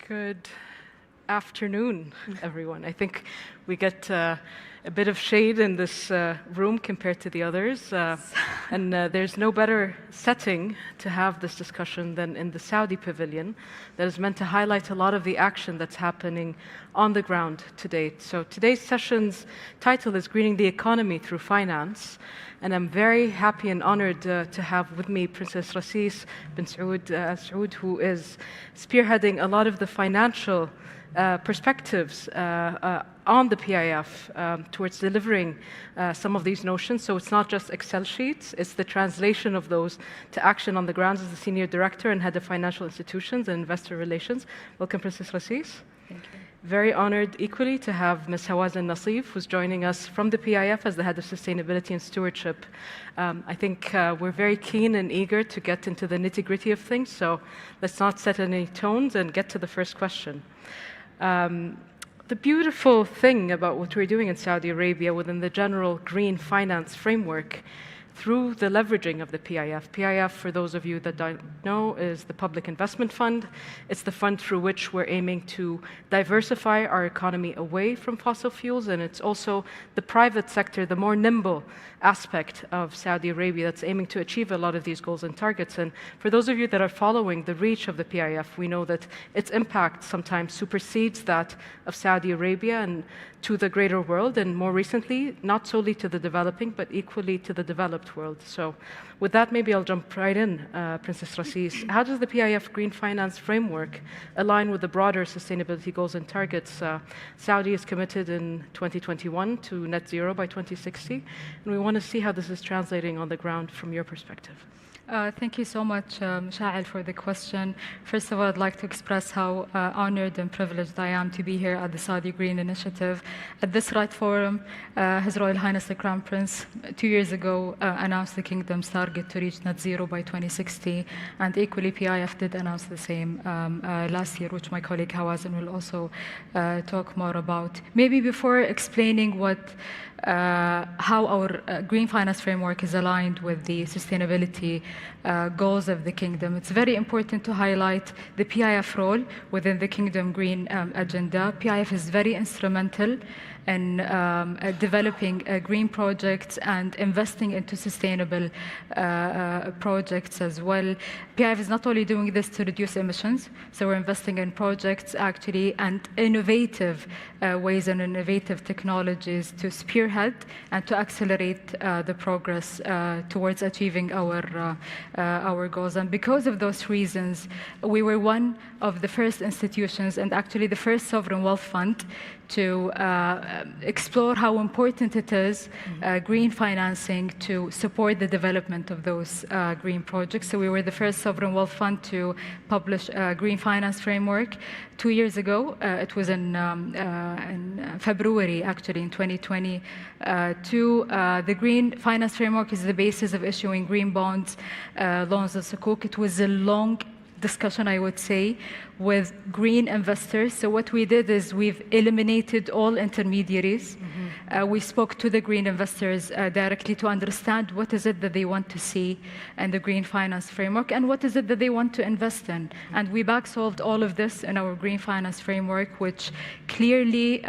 Good afternoon, everyone. I think we get a bit of shade in this room compared to the others, and there's no better setting to have this discussion than in the Saudi pavilion that is meant to highlight a lot of the action that's happening on the ground to date. So today's session's title is Greening the Economy Through Finance, and I'm very happy and honored to have with me Princess Rasis bin Saud, who is spearheading a lot of the financial perspectives on the PIF towards delivering some of these notions. So it's not just Excel sheets, it's the translation of those to action on the ground as the Senior Director and Head of Financial Institutions and Investor Relations. Welcome, Princess Rasis. Thank you. Very honored equally to have Ms. Hawazin Nassif, who's joining us from the PIF as the Head of Sustainability and Stewardship. I think we're very keen and eager to get into the nitty-gritty of things, so let's not set any tones and get to the first question. The beautiful thing about what we're doing in Saudi Arabia within the general green finance framework through the leveraging of the PIF. PIF, for those of you that don't know, is the Public Investment Fund. It's the fund through which we're aiming to diversify our economy away from fossil fuels, and it's also the private sector, the more nimble aspect of Saudi Arabia that's aiming to achieve a lot of these goals and targets. And for those of you that are following the reach of the PIF, we know that its impact sometimes supersedes that of Saudi Arabia and to the greater world, and more recently, not solely to the developing, but equally to the developed world. So with that, maybe I'll jump right in, Princess Rasis. How does the PIF Green Finance Framework align with the broader sustainability goals and targets? Saudi is committed in 2021 to net zero by 2060, and we want to see how this is translating on the ground from your perspective. Thank you so much, Sha'il, for the question. First of all, I'd like to express how honored and privileged I am to be here at the Saudi Green Initiative. At this right forum, His Royal Highness the Crown Prince 2 years ago announced the Kingdom's target to reach net zero by 2060, and equally PIF did announce the same last year, which my colleague Hawazin will also talk more about. Maybe before explaining how our green finance framework is aligned with the sustainability goals of the Kingdom, it's very important to highlight the PIF role within the Kingdom Green Agenda. PIF is very instrumental in developing green projects and investing into sustainable projects as well. PIF is not only doing this to reduce emissions, so we're investing in projects actually and innovative ways and innovative technologies to spearhead and to accelerate the progress towards achieving our goals. And because of those reasons, we were one of the first institutions and actually the first sovereign wealth fund to explore how important it is, green financing, to support the development of those green projects. So we were the first sovereign wealth fund to publish a green finance framework 2 years ago. It was in February, actually, in 2022. The green finance framework is the basis of issuing green bonds, loans, and sukuk. It was a long discussion, I would say, with green investors. So what we did is we've eliminated all intermediaries. We spoke to the green investors directly to understand what is it that they want to see in the green finance framework and what is it that they want to invest in. And we back-solved all of this in our green finance framework, which clearly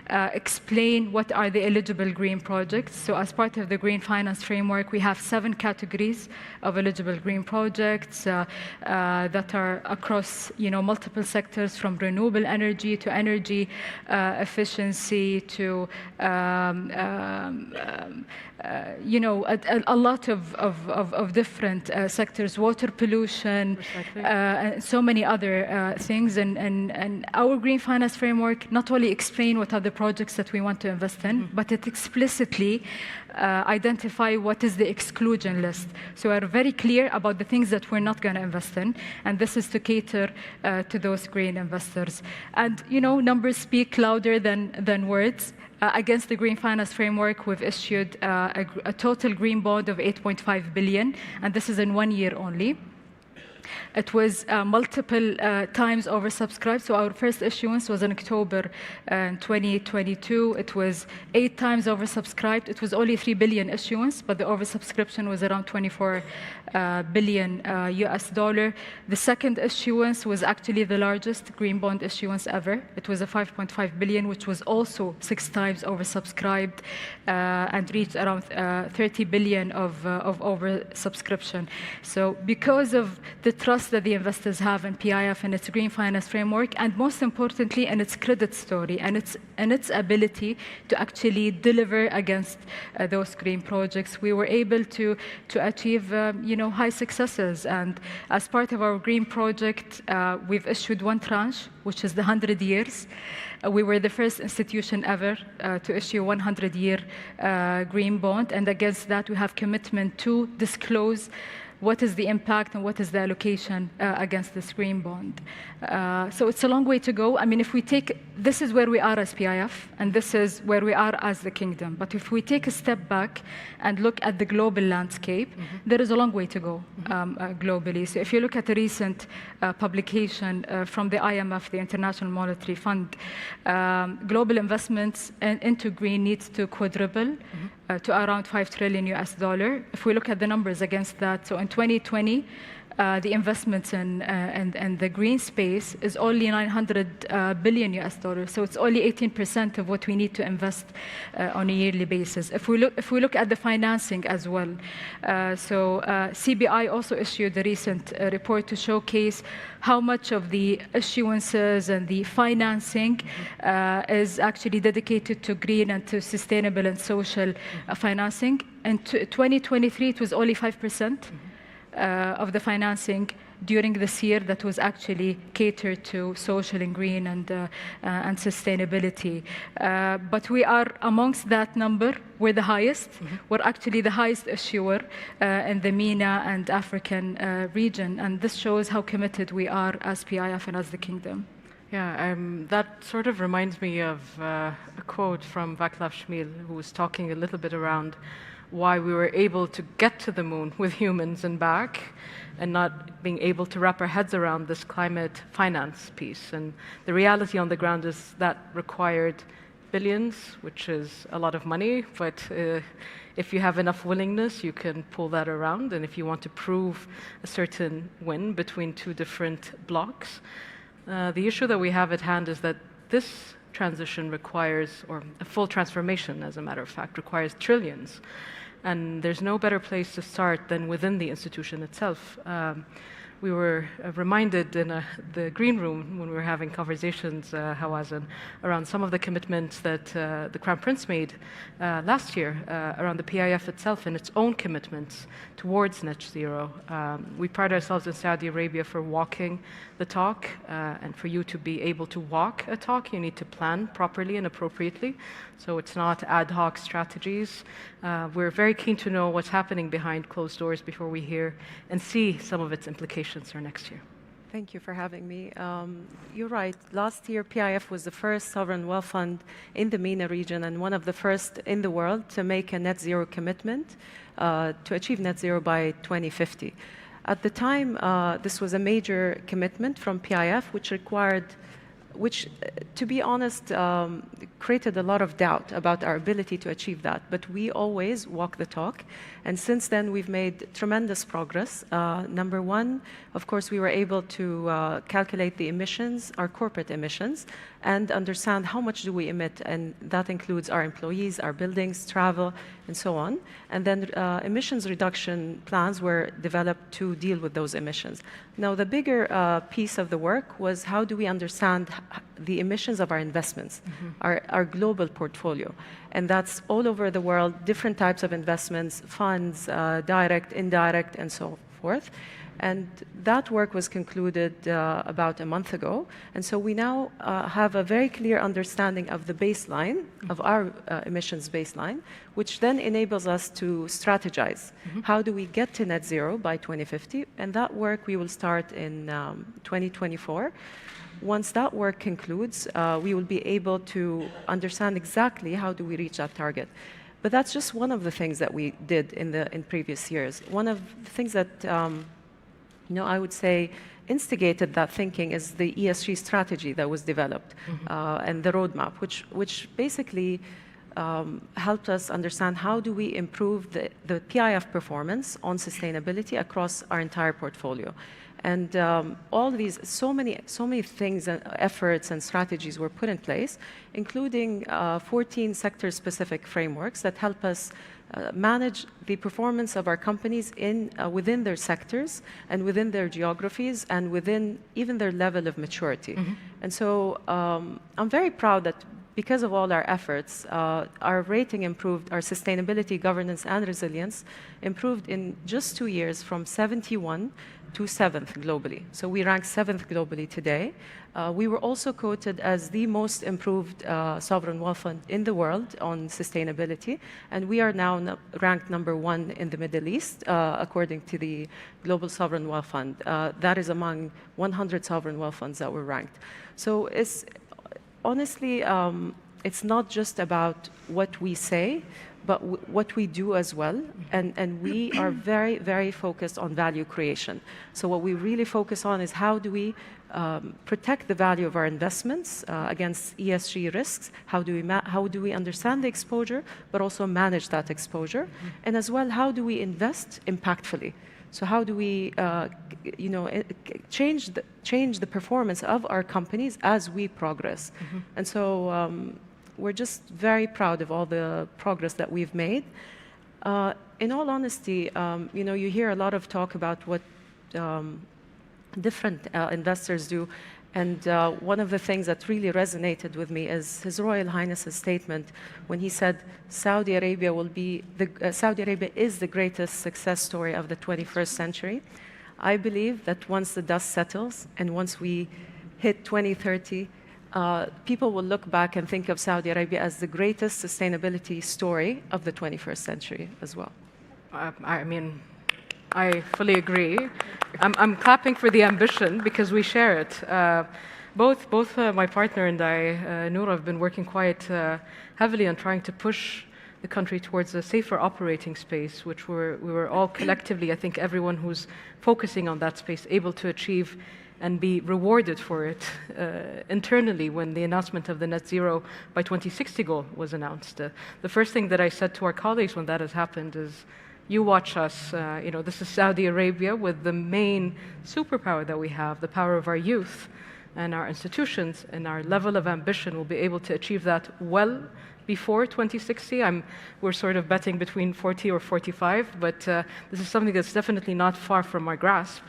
explain what are the eligible green projects. So as part of the green finance framework, we have 7 categories of eligible green projects that are across multiple sectors, from renewable energy to energy efficiency to a lot of different sectors, water pollution, and so many other things. And our green finance framework not only explain what are the projects that we want to invest in, but it explicitly identify what is the exclusion list. So we're very clear about the things that we're not going to invest in, and this is to cater to those green investors. And numbers speak louder than words. Against the Green Finance Framework, we've issued a total green bond of 8.5 billion, and this is in 1 year only. It was multiple times oversubscribed. So our first issuance was in October 2022. It was 8 times oversubscribed. It was only 3 billion issuance, but the oversubscription was around 24 billion US dollar. The second issuance was actually the largest green bond issuance ever. It was a 5.5 billion, which was also 6 times oversubscribed and reached around 30 billion of oversubscription. So because of the trust that the investors have in PIF and its green finance framework, and most importantly, in its credit story and its ability to actually deliver against those green projects, we were able to achieve high successes. And as part of our green project, we've issued 1 tranche, which is the 100 years. We were the first institution ever to issue 100-year green bond, and against that we have commitment to disclose what is the impact and what is the allocation against this green bond. So it's a long way to go. I mean, if we take, this is where we are as PIF, and this is where we are as the Kingdom. But if we take a step back and look at the global landscape, there is a long way to go globally. So if you look at a recent publication from the IMF, the International Monetary Fund, global investments into green needs to quadruple to around $5 trillion US dollar. If we look at the numbers against that, so in 2020, the investments in the green space is only 900 billion US dollars. So it's only 18% of what we need to invest on a yearly basis. If we look at the financing as well, so CBI also issued a recent report to showcase how much of the issuances and the financing is actually dedicated to green and to sustainable and social financing. In 2023, it was only 5%. Of the financing during this year that was actually catered to social and green and sustainability. But we are amongst that number. We're the highest. We're actually the highest issuer in the MENA and African region. And this shows how committed we are as PIF and as the Kingdom. Yeah, that sort of reminds me of a quote from Václav Smil, who was talking a little bit around why we were able to get to the moon with humans and back, and not being able to wrap our heads around this climate finance piece. And the reality on the ground is that required billions, which is a lot of money, but if you have enough willingness, you can pull that around. And if you want to prove a certain win between two different blocks, the issue that we have at hand is that this transition requires, or a full transformation, as a matter of fact, requires trillions. And there's no better place to start than within the institution itself. We were reminded in the green room when we were having conversations, Hawazin, around some of the commitments that the Crown Prince made last year around the PIF itself and its own commitments towards net zero. We pride ourselves in Saudi Arabia for walking the talk, and for you to be able to walk a talk, you need to plan properly and appropriately. So it's not ad hoc strategies. We're very keen to know what's happening behind closed doors before we hear and see some of its implications for next year. Thank you for having me. You're right. Last year, PIF was the first sovereign wealth fund in the MENA region and one of the first in the world to make a net zero commitment to achieve net zero by 2050. At the time, this was a major commitment from PIF, which, to be honest, created a lot of doubt about our ability to achieve that. But we always walk the talk. And since then, we've made tremendous progress. Number one, of course, we were able to calculate the emissions, our corporate emissions, and understand how much do we emit. And that includes our employees, our buildings, travel, and so on. And then emissions reduction plans were developed to deal with those emissions. Now, the bigger piece of the work was how do we understand the emissions of our investments, our global portfolio. And that's all over the world, different types of investments, funds, direct, indirect, and so forth. And that work was concluded about a month ago. And so we now have a very clear understanding of the baseline, of our emissions baseline, which then enables us to strategize. How do we get to net zero by 2050? And that work we will start in 2024. Once that work concludes, we will be able to understand exactly how do we reach that target. But that's just one of the things that we did in previous years. One of the things that I would say instigated that thinking is the ESG strategy that was developed and the roadmap, which basically helped us understand how do we improve the PIF performance on sustainability across our entire portfolio. And all these, so many things and efforts and strategies were put in place, including 14 sector-specific frameworks that help us manage the performance of our companies within their sectors and within their geographies and within even their level of maturity. And so I'm very proud that because of all our efforts, our rating improved, our sustainability, governance, and resilience improved in just 2 years from 71 to 7th globally. So we rank 7th globally today. We were also quoted as the most improved sovereign wealth fund in the world on sustainability, and we are now ranked number 1 in the Middle East, according to the Global Sovereign Wealth Fund. That is among 100 sovereign wealth funds that were ranked. So it's honestly, it's not just about what we say, but what we do as well. And we are very, very focused on value creation. So what we really focus on is how do we protect the value of our investments against ESG risks? How do we understand the exposure, but also manage that exposure? And as well, how do we invest impactfully? So how do we change the performance of our companies as we progress? And so we're just very proud of all the progress that we've made. In all honesty, you hear a lot of talk about what different investors do. And one of the things that really resonated with me is His Royal Highness's statement when he said Saudi Arabia is the greatest success story of the 21st century. I believe that once the dust settles and once we hit 2030, people will look back and think of Saudi Arabia as the greatest sustainability story of the 21st century as well. I mean, I fully agree. I'm clapping for the ambition because we share it. Both my partner and I, Noura, have been working quite heavily on trying to push the country towards a safer operating space, which we were all collectively, I think everyone who's focusing on that space, able to achieve and be rewarded for it internally when the announcement of the net zero by 2060 goal was announced. The first thing that I said to our colleagues when that has happened is, you watch us, this is Saudi Arabia with the main superpower that we have, the power of our youth and our institutions, and our level of ambition will be able to achieve that well before 2060. We're sort of betting between 40 or 45, but this is something that's definitely not far from our grasp.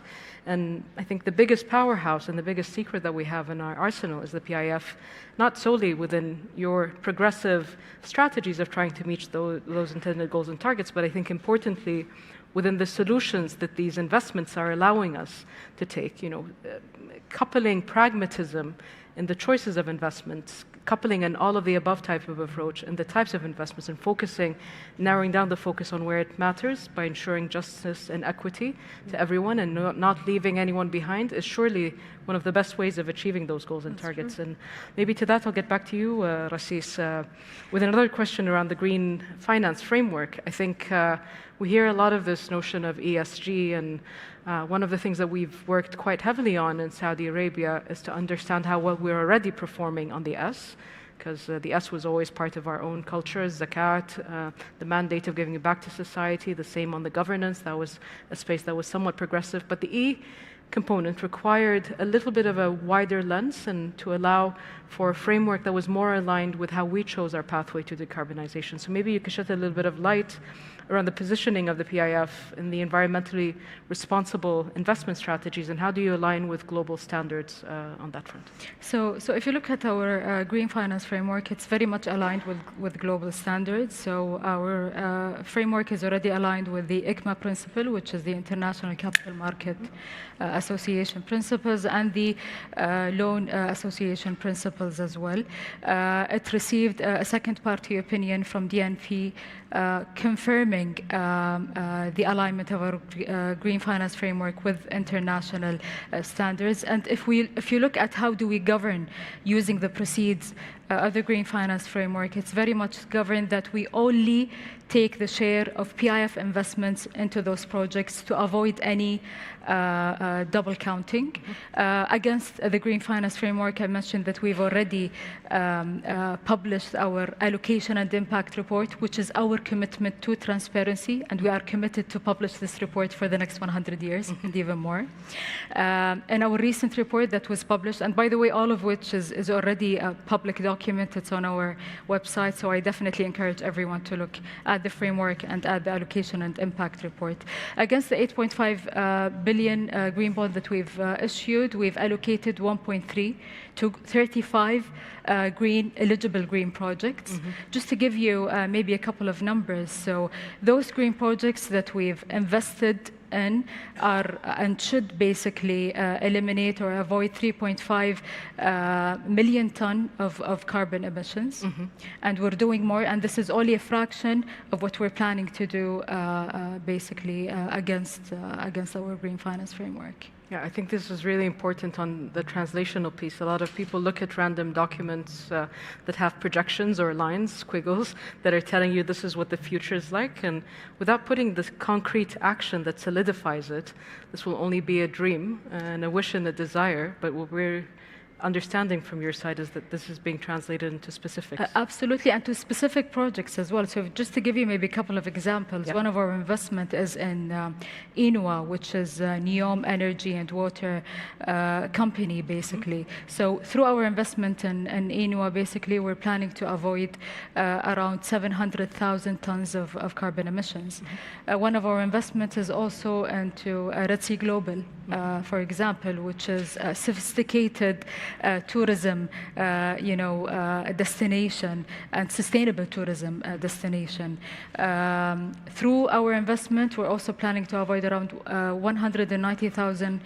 And I think the biggest powerhouse and the biggest secret that we have in our arsenal is the PIF, not solely within your progressive strategies of trying to meet those intended goals and targets, but I think importantly, within the solutions that these investments are allowing us to take, coupling pragmatism in the choices of investments, coupling an all of the above type of approach and the types of investments, and focusing, narrowing down the focus on where it matters by ensuring justice and equity to everyone and not leaving anyone behind is surely one of the best ways of achieving those goals and targets. And maybe to that I'll get back to you, Rassis, with another question around the green finance framework. I think we hear a lot of this notion of ESG, and one of the things that we've worked quite heavily on in Saudi Arabia is to understand how well we're already performing on the S, because the S was always part of our own culture, zakat, the mandate of giving it back to society, the same on the governance. That was a space that was somewhat progressive, but the E component required a little bit of a wider lens and to allow for a framework that was more aligned with how we chose our pathway to decarbonization. So maybe you could shed a little bit of light around the positioning of the PIF in the environmentally responsible investment strategies, and how do you align with global standards on that front? So if you look at our green finance framework, it's very much aligned with global standards. So our framework is already aligned with the ICMA principle, which is the International Capital Market Association principles, and the Loan Association principles as well. It received a second-party opinion from DNP confirming the alignment of our green finance framework with international standards. And if you look at how do we govern using the proceeds of the green finance framework, it's very much governed that we only take the share of PIF investments into those projects to avoid any double counting. Against the green finance framework, I mentioned that we've already published our allocation and impact report, which is our commitment to transparency, and we are committed to publish this report for the next 100 years and even more. And our recent report that was published, and by the way, all of which is already a public document, it's on our website, so I definitely encourage everyone to look at the framework and at the allocation and impact report. Against the 8.5 billion green bond that we've issued, we've allocated 1.3 to 35 eligible green projects. Just to give you maybe a couple of numbers, so those green projects that we've invested in are and should basically eliminate or avoid 3.5 million ton of carbon emissions. And we're doing more, and this is only a fraction of what we're planning to do basically against our green finance framework. Yeah, I think this is really important on the translational piece. A lot of people look at random documents that have projections or lines, squiggles, that are telling you this is what the future is like, and without putting this concrete action that solidifies it, this will only be a dream and a wish and a desire, but what we're understanding from your side is that this is being translated into specifics. Absolutely, and to specific projects as well. So just to give you maybe a couple of examples, one of our investment is in INWA, which is NEOM Energy and Water company, basically. So through our investment in INWA, basically, we're planning to avoid around 700,000 tons of carbon emissions. One of our investments is also into Red Sea Global, for example, which is a sophisticated tourism, destination and sustainable tourism destination. Through our investment, we're also planning to avoid around 190,000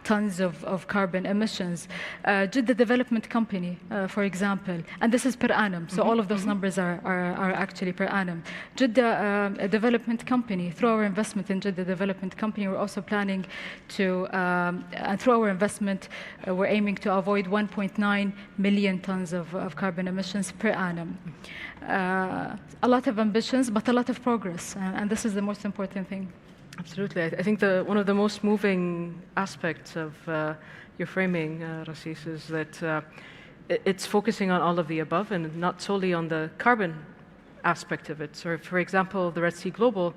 tons of carbon emissions. Jeddah Development Company, for example, and this is per annum, so all of those numbers are actually per annum. Jeddah Development Company, through our investment in Jeddah Development Company, we're also planning to, and through our investment, we're aiming to avoid 1.9 million tons of carbon emissions per annum. A lot of ambitions, but a lot of progress, and this is the most important thing. Absolutely. I think one of the most moving aspects of your framing, Rasis, is that it's focusing on all of the above and not solely on the carbon aspect of it. So, for example, the Red Sea Global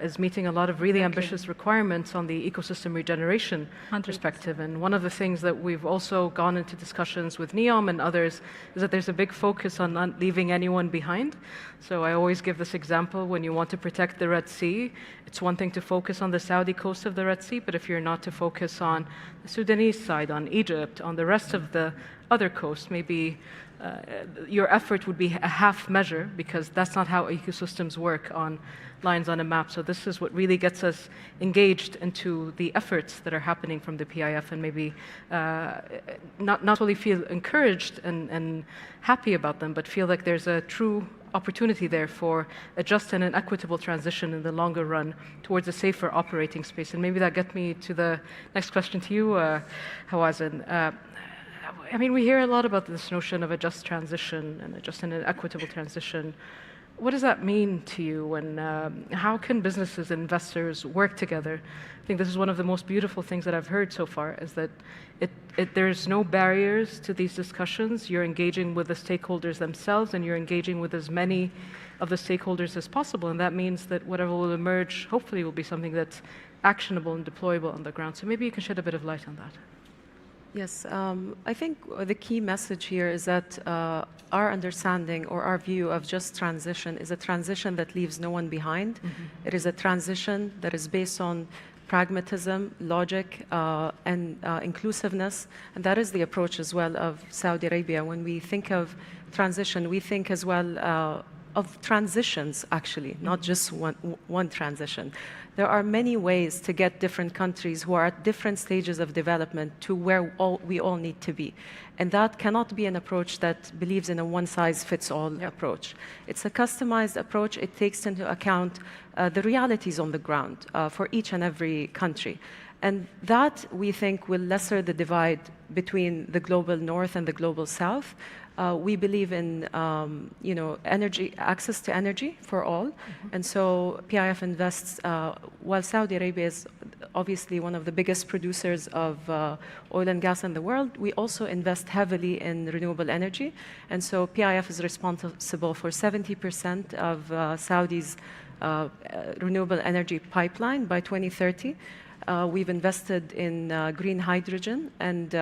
is meeting a lot of really ambitious requirements on the ecosystem regeneration perspective. And one of the things that we've also gone into discussions with NEOM and others is that there's a big focus on not leaving anyone behind. So I always give this example: when you want to protect the Red Sea, it's one thing to focus on the Saudi coast of the Red Sea, but if you're not to focus on the Sudanese side, on Egypt, on the rest of the other coast, maybe your effort would be a half measure, because that's not how ecosystems work on lines on a map. So this is what really gets us engaged into the efforts that are happening from the PIF, and maybe not only feel encouraged and happy about them, but feel like there's a true opportunity there for a just and an equitable transition in the longer run towards a safer operating space. And maybe that gets me to the next question to you, Hawazin. I mean, we hear a lot about this notion of a just transition and a just and an equitable transition. What does that mean to you, and how can businesses and investors work together? I think this is one of the most beautiful things that I've heard so far, is that there's no barriers to these discussions. You're engaging with the stakeholders themselves, and you're engaging with as many of the stakeholders as possible, and that means that whatever will emerge, hopefully, will be something that's actionable and deployable on the ground. So maybe you can shed a bit of light on that. Yes, I think the key message here is that our understanding or our view of just transition is a transition that leaves no one behind. It is a transition that is based on pragmatism, logic, and inclusiveness, and that is the approach as well of Saudi Arabia. When we think of transition, we think as well of transitions, actually, not just one transition. There are many ways to get different countries who are at different stages of development to where we all need to be. And that cannot be an approach that believes in a one-size-fits-all approach. It's a customized approach. It takes into account the realities on the ground for each and every country. And that, we think, will lesser the divide between the global north and the global south. We believe in energy, access to energy for all. And so PIF invests, while Saudi Arabia is obviously one of the biggest producers of oil and gas in the world, we also invest heavily in renewable energy. And so PIF is responsible for 70% of Saudi's renewable energy pipeline by 2030. We've invested in green hydrogen, and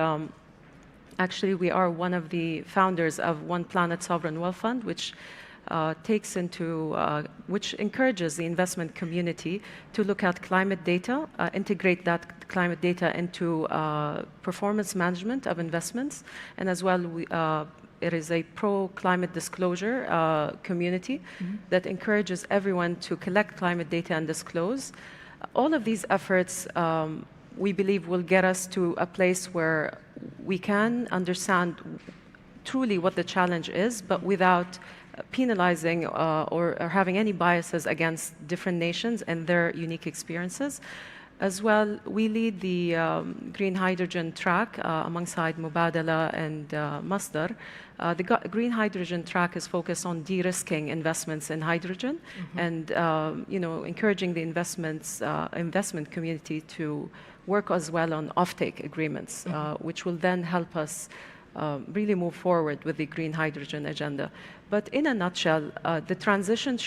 actually, we are one of the founders of One Planet Sovereign Wealth Fund, which which encourages the investment community to look at climate data, integrate that climate data into performance management of investments, and as well, it is a pro-climate disclosure community that encourages everyone to collect climate data and disclose. All of these efforts, we believe, will get us to a place where we can understand truly what the challenge is, but without penalizing or having any biases against different nations and their unique experiences. As well, we lead the green hydrogen track alongside Mubadala and Masdar. The green hydrogen track is focused on de-risking investments in hydrogen and encouraging the investment community to work as well on offtake agreements, which will then help us really move forward with the green hydrogen agenda. But in a nutshell, the transition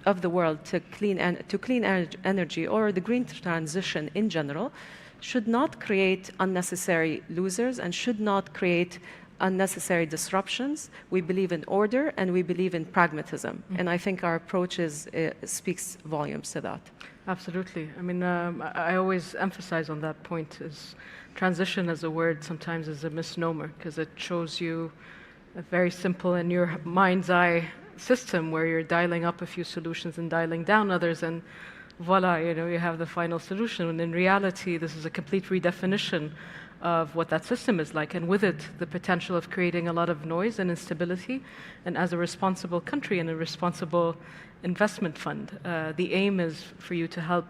of the world to clean energy, or the green transition in general, should not create unnecessary losers and should not create unnecessary disruptions. We believe in order, and we believe in pragmatism. And I think our approach speaks volumes to that. Absolutely. I mean, I always emphasize on that point is transition as a word sometimes is a misnomer because it shows you a very simple in your mind's eye system where you're dialing up a few solutions and dialing down others, and voila, you have the final solution. And in reality, this is a complete redefinition of what that system is like, and with it, the potential of creating a lot of noise and instability. And as a responsible country and a responsible investment fund, the aim is for you to help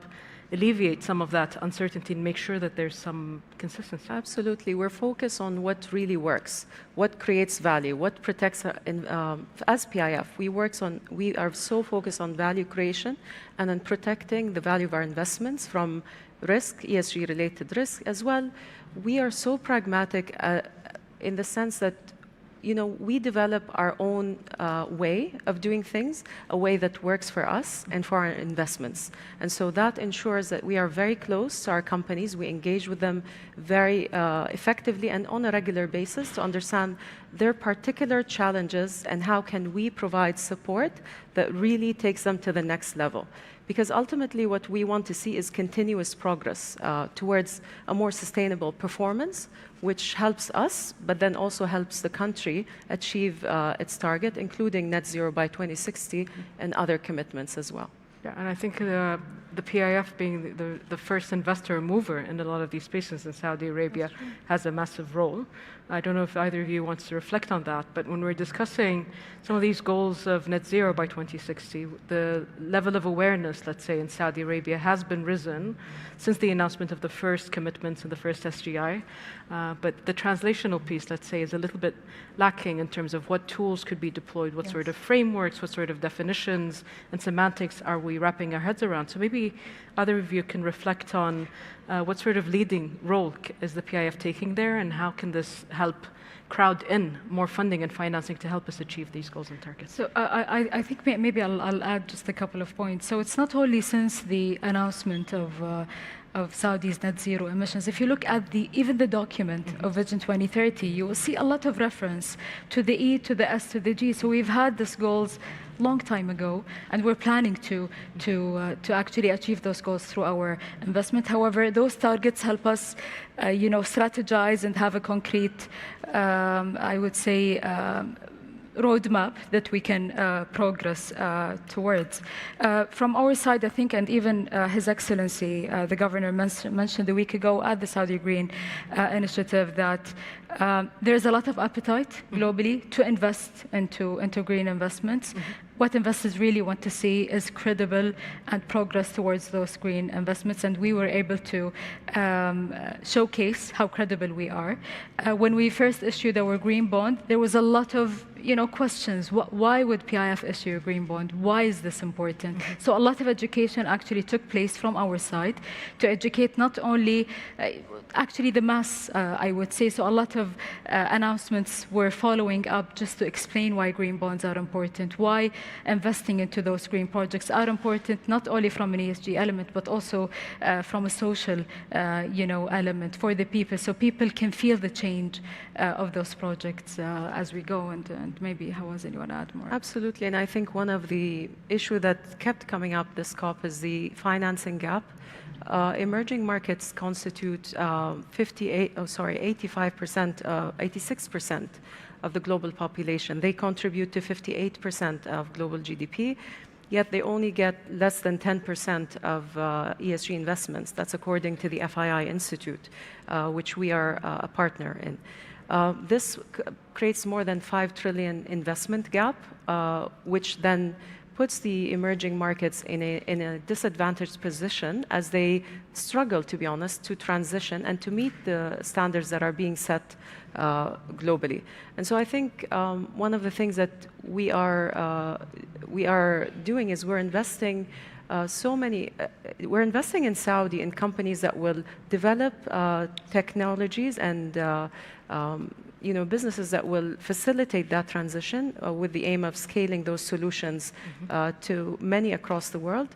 alleviate some of that uncertainty and make sure that there's some consistency. Absolutely. We're focused on what really works, what creates value, what protects, as PIF, we are so focused on value creation and on protecting the value of our investments from risk, ESG-related risk as well. We are so pragmatic in the sense that we develop our own way of doing things, a way that works for us and for our investments. And so that ensures that we are very close to our companies. We engage with them very effectively and on a regular basis to understand their particular challenges and how can we provide support that really takes them to the next level. Because ultimately what we want to see is continuous progress towards a more sustainable performance, which helps us, but then also helps the country achieve its target, including net zero by 2060 and other commitments as well. Yeah, and I think the PIF being the first investor mover in a lot of these spaces in Saudi Arabia has a massive role. I don't know if either of you wants to reflect on that, but when we're discussing some of these goals of net zero by 2060, the level of awareness, let's say, in Saudi Arabia has been risen since the announcement of the first commitments in the first SGI. But the translational piece, let's say, is a little bit lacking in terms of what tools could be deployed, what sort of frameworks, what sort of definitions and semantics are we wrapping our heads around. So maybe other of you can reflect on what sort of leading role is the PIF taking there, and how can this help crowd in more funding and financing to help us achieve these goals and targets? So I think maybe I'll add just a couple of points. So it's not only since the announcement of Saudi's net zero emissions. If you look at even the document of Vision 2030, you will see a lot of reference to the E, to the S, to the G. So we've had these goals long time ago, and we're planning to actually achieve those goals through our investment. However, those targets help us, strategize and have a concrete, I would say, roadmap that we can progress towards. From our side, I think, and even His Excellency, the Governor mentioned a week ago at the Saudi Green Initiative that there's a lot of appetite globally to invest into green investments. What investors really want to see is credible and progress towards those green investments, and we were able to showcase how credible we are. When we first issued our green bond, there was a lot of questions. Why would PIF issue a green bond? Why is this important? So a lot of education actually took place from our side to educate not only actually the mass, I would say. So a lot of announcements were following up just to explain why green bonds are important, why investing into those green projects are important, not only from an ESG element, but also from a social, element for the people, so people can feel the change of those projects as we go. And maybe, how was anyone add more? Absolutely, and I think one of the issues that kept coming up this COP is the financing gap. Emerging markets constitute 86% of the global population. They contribute to 58% of global GDP, yet they only get less than 10% of ESG investments. That's according to the FII Institute, which we are a partner in. This creates more than 5 trillion investment gap, which then puts the emerging markets in a disadvantaged position as they struggle, to be honest, to transition and to meet the standards that are being set globally. And so I think one of the things that we are doing is we're investing we're investing in Saudi in companies that will develop technologies and businesses that will facilitate that transition with the aim of scaling those solutions to many across the world.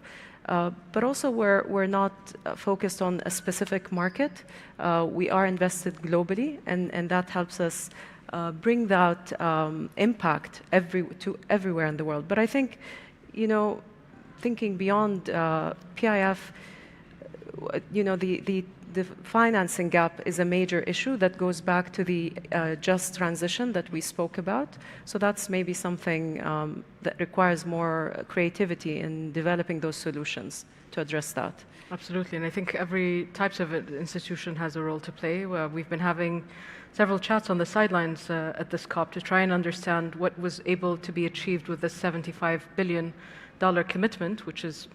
But also we're not focused on a specific market. We are invested globally, and that helps us bring that impact to everywhere in the world. But I think, you know, thinking beyond PIF, you know, the financing gap is a major issue that goes back to the just transition that we spoke about. So that's maybe something that requires more creativity in developing those solutions to address that. Absolutely, and I think every types of institution has a role to play. We've been having several chats on the sidelines at this COP to try and understand what was able to be achieved with this $75 billion commitment, which is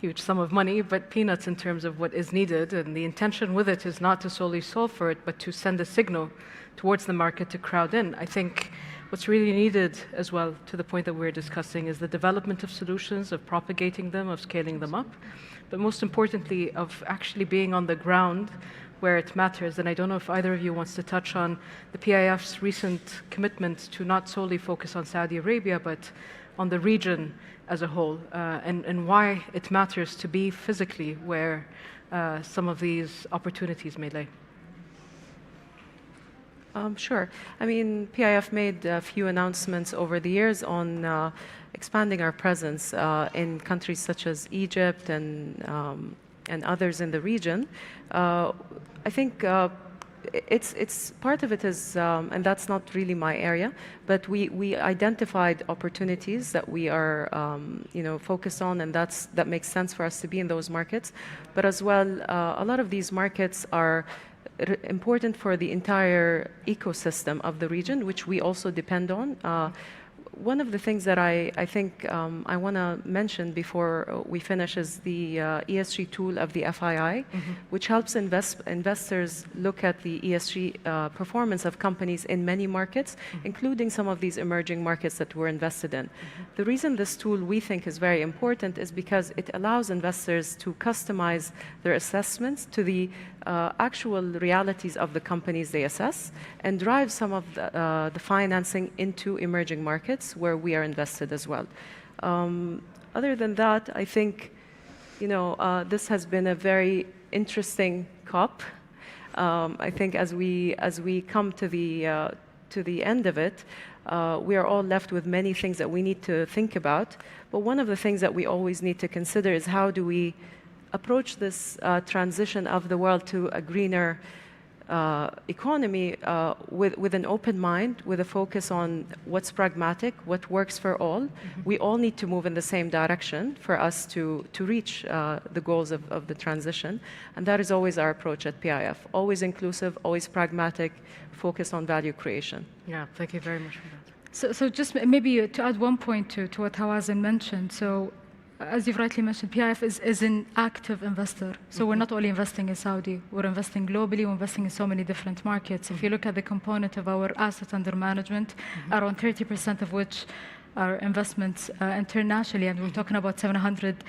huge sum of money, but peanuts in terms of what is needed. And the intention with it is not to solely solve for it, but to send a signal towards the market to crowd in. I think what's really needed as well, to the point that we're discussing, is the development of solutions, of propagating them, of scaling them up, but most importantly, of actually being on the ground where it matters. And I don't know if either of you wants to touch on the PIF's recent commitment to not solely focus on Saudi Arabia, but on the region as a whole, and why it matters to be physically where some of these opportunities may lay. Sure. I mean, PIF made a few announcements over the years on expanding our presence in countries such as Egypt and others in the region. I think it's part of it is, and that's not really my area, but we identified opportunities that we are, you know, focused on, and that makes sense for us to be in those markets. But as well, a lot of these markets are important for the entire ecosystem of the region, which we also depend on. One of the things that I think I want to mention before we finish is the ESG tool of the FII, which helps investors look at the ESG performance of companies in many markets, including some of these emerging markets that we're invested in. The reason this tool we think is very important is because it allows investors to customize their assessments to the actual realities of the companies they assess and drive some of the financing into emerging markets where we are invested as well. Other than that, I think, you know, this has been a very interesting COP. I think as we come to the end of it, we are all left with many things that we need to think about. But one of the things that we always need to consider is how do we approach this transition of the world to a greener economy with an open mind, with a focus on what's pragmatic, what works for all. We all need to move in the same direction for us to reach the goals of the transition. And that is always our approach at PIF. Always inclusive, always pragmatic, focused on value creation. Yeah, thank you very much for that. So just maybe to add one point to what Hawazin mentioned. So as you've rightly mentioned, PIF is an active investor. So we're not only investing in Saudi, we're investing globally, we're investing in so many different markets. If you look at the component of our assets under management, around 30% of which are investments internationally, and we're talking about 700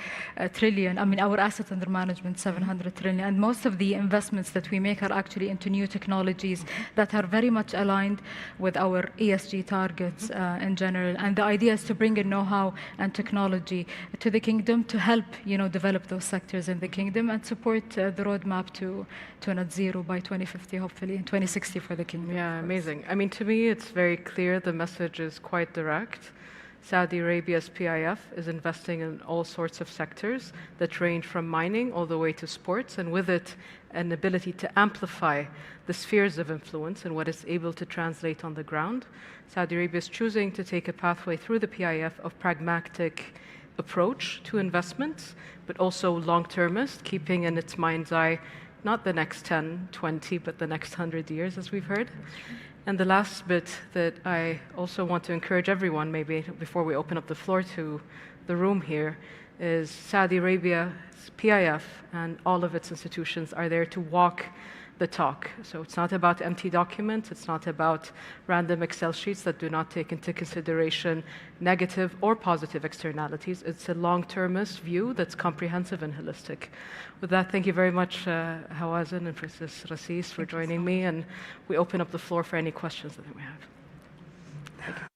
trillion. I mean, our assets under management, 700 trillion. And most of the investments that we make are actually into new technologies that are very much aligned with our ESG targets in general. And the idea is to bring in know-how and technology to the kingdom to help, you know, develop those sectors in the kingdom and support the roadmap to net zero by 2050, hopefully, and 2060 for the kingdom. Yeah, amazing. I mean, to me, it's very clear. The message is quite direct. Saudi Arabia's PIF is investing in all sorts of sectors that range from mining all the way to sports, and with it, an ability to amplify the spheres of influence and what it's able to translate on the ground. Saudi Arabia is choosing to take a pathway through the PIF of pragmatic approach to investments, but also long-termist, keeping in its mind's eye not the next 10, 20, but the next 100 years, as we've heard. And the last bit that I also want to encourage everyone, maybe before we open up the floor to the room here, is Saudi Arabia's PIF and all of its institutions are there to walk the talk. So it's not about empty documents, it's not about random Excel sheets that do not take into consideration negative or positive externalities. It's a long-termist view that's comprehensive and holistic. With that, thank you very much, Hawazin and Francis Rassis, for joining me, and we open up the floor for any questions that we have. Thank you.